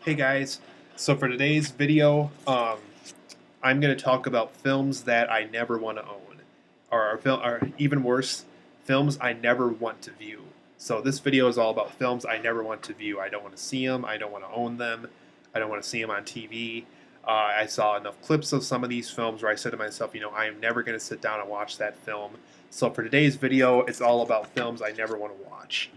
Hey guys, so for today's video, I'm going to talk about films that I never want to own, or even worse, films I never want to view. So this video is all about films I never want to view. I don't want to see them. I don't want to own them. I don't want to see them on TV. I saw enough clips of some of these films where I said to myself, I am never going to sit down and watch that film. So for today's video, it's all about films I never want to watch.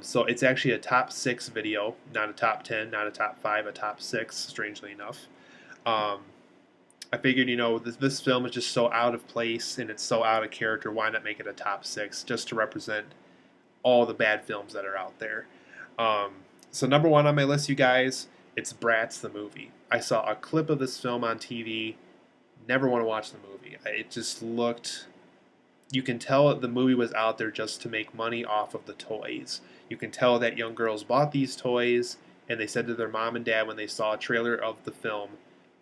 So it's actually a top six video, not a top 10, not a top five, a top six, strangely enough. Um, I figured, this film is just so out of place and it's so out of character. Why not make it a top six just to represent all the bad films that are out there? Um, so, number one on my list, you guys, it's Bratz the movie. I saw a clip of this film on TV, never want to watch the movie. It just looked, you can tell the movie was out there just to make money off of the toys. You can tell that young girls bought these toys and they said to their mom and dad when they saw a trailer of the film,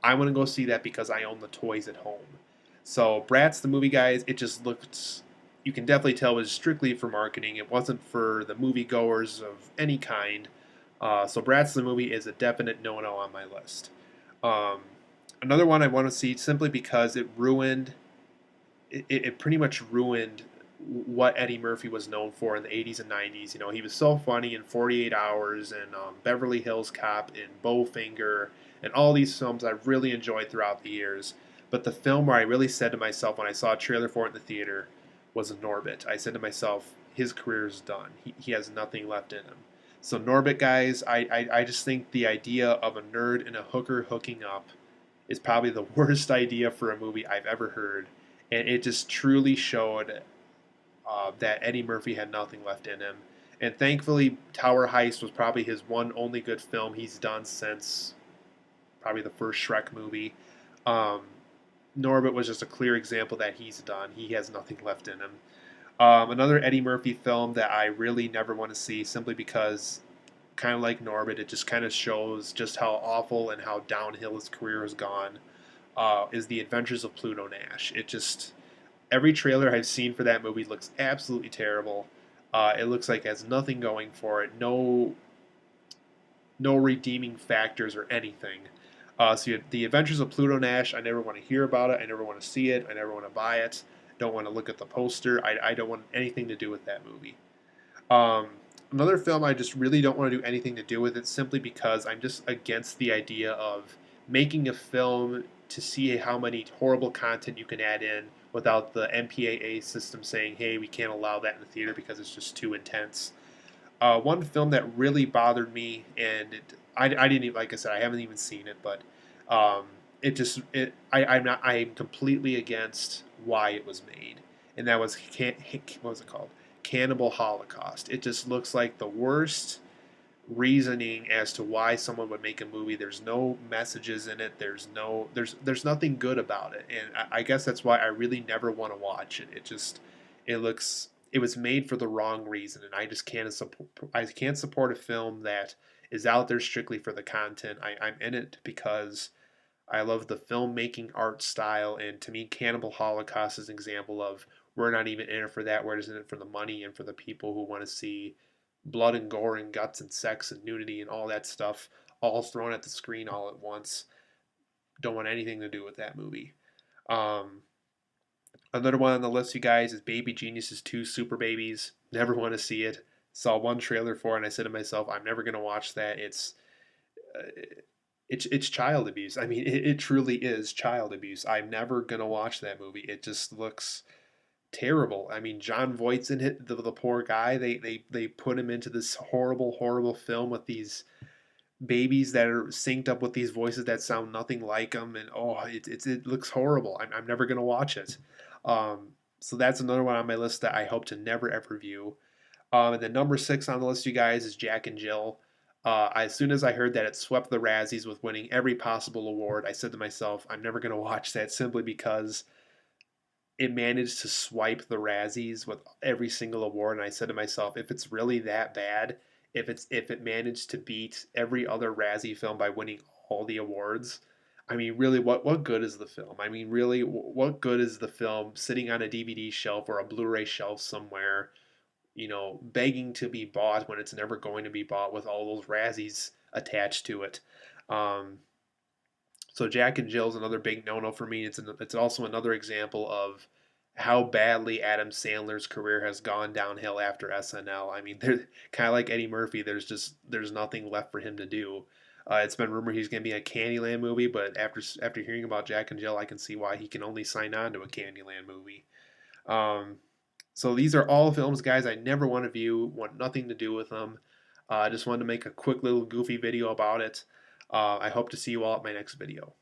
I want to go see that because I own the toys at home. So Bratz the movie, guys, it just looked, you can definitely tell it was strictly for marketing. It wasn't for the moviegoers of any kind. So Bratz the movie is a definite no-no on my list. Um, Another one I want to see simply because it pretty much ruined what Eddie Murphy was known for in the 80s and 90s. He was so funny in 48 Hours and Beverly Hills Cop and Bowfinger and all these films I really enjoyed throughout the years. But the film where I really said to myself when I saw a trailer for it in the theater was Norbit. I said to myself, his career is done. He has nothing left in him. So Norbit, guys, I just think the idea of a nerd and a hooker hooking up is probably the worst idea for a movie I've ever heard, and it just truly showed that Eddie Murphy had nothing left in him. And thankfully, Tower Heist was probably his one only good film he's done since probably the first Shrek movie. Um, Norbit was just a clear example that he's done. He has nothing left in him. Another Eddie Murphy film that I really never want to see simply because, kind of like Norbit, it just kind of shows just how awful and how downhill his career has gone, is The Adventures of Pluto Nash. It just, every trailer I've seen for that movie looks absolutely terrible. It looks like it has nothing going for it, no redeeming factors or anything. So The Adventures of Pluto Nash, I never want to hear about it. I never want to see it. I never want to buy it. Don't want to look at the poster. I don't want anything to do with that movie. Um, Another film I just really don't want to do anything to do with it simply because I'm just against the idea of making a film to see how many horrible content you can add in without the MPAA system saying, hey, we can't allow that in the theater because it's just too intense. One film that really bothered me, and I didn't even, like I said, I haven't even seen it, but um, I'm completely against why it was made, and that was what was it called? Cannibal Holocaust. It just looks like the worst reasoning as to why someone would make a movie. There's no messages in it. There's nothing good about it, and I guess that's why I really never want to watch it. It was made for the wrong reason, and I can't support a film that is out there strictly for the content. I'm in it because I love the filmmaking art style, and to me, Cannibal Holocaust is an example of we're not even in it for that. We're just in it for the money and for the people who want to see blood and gore and guts and sex and nudity and all that stuff all thrown at the screen all at once. Don't want anything to do with that movie. Um, Another one on the list, you guys, is Baby Geniuses 2 Super Babies. Never want to see it. Saw one trailer for it, and I said to myself, I'm never going to watch that. Uh, it's child abuse. I mean, it truly is child abuse. I'm never going to watch that movie. It just looks terrible. I mean, John Voight's in it, the poor guy. They put him into this horrible film with these babies that are synced up with these voices that sound nothing like them, and it looks horrible. I'm never gonna watch it. So that's another one on my list that I hope to never ever view. And then number six on the list, you guys, is Jack and Jill. As soon as I heard that it swept the Razzies with winning every possible award, I said to myself, I'm never going to watch that simply because it managed to swipe the Razzies with every single award, and I said to myself, if it's really that bad, if it managed to beat every other Razzie film by winning all the awards, I mean, really, what good is the film? I mean, really, what good is the film sitting on a DVD shelf or a Blu-ray shelf somewhere, begging to be bought when it's never going to be bought with all those Razzies attached to it. Um, so Jack and Jill's another big no-no for me. It's also another example of how badly Adam Sandler's career has gone downhill after SNL. I mean, they're kind of like Eddie Murphy. There's nothing left for him to do. It's been rumored he's going to be in a Candyland movie, but after hearing about Jack and Jill, I can see why he can only sign on to a Candyland movie. Um, so these are all films, guys, I never want to view, want nothing to do with them. I just wanted to make a quick little goofy video about it. I hope to see you all at my next video.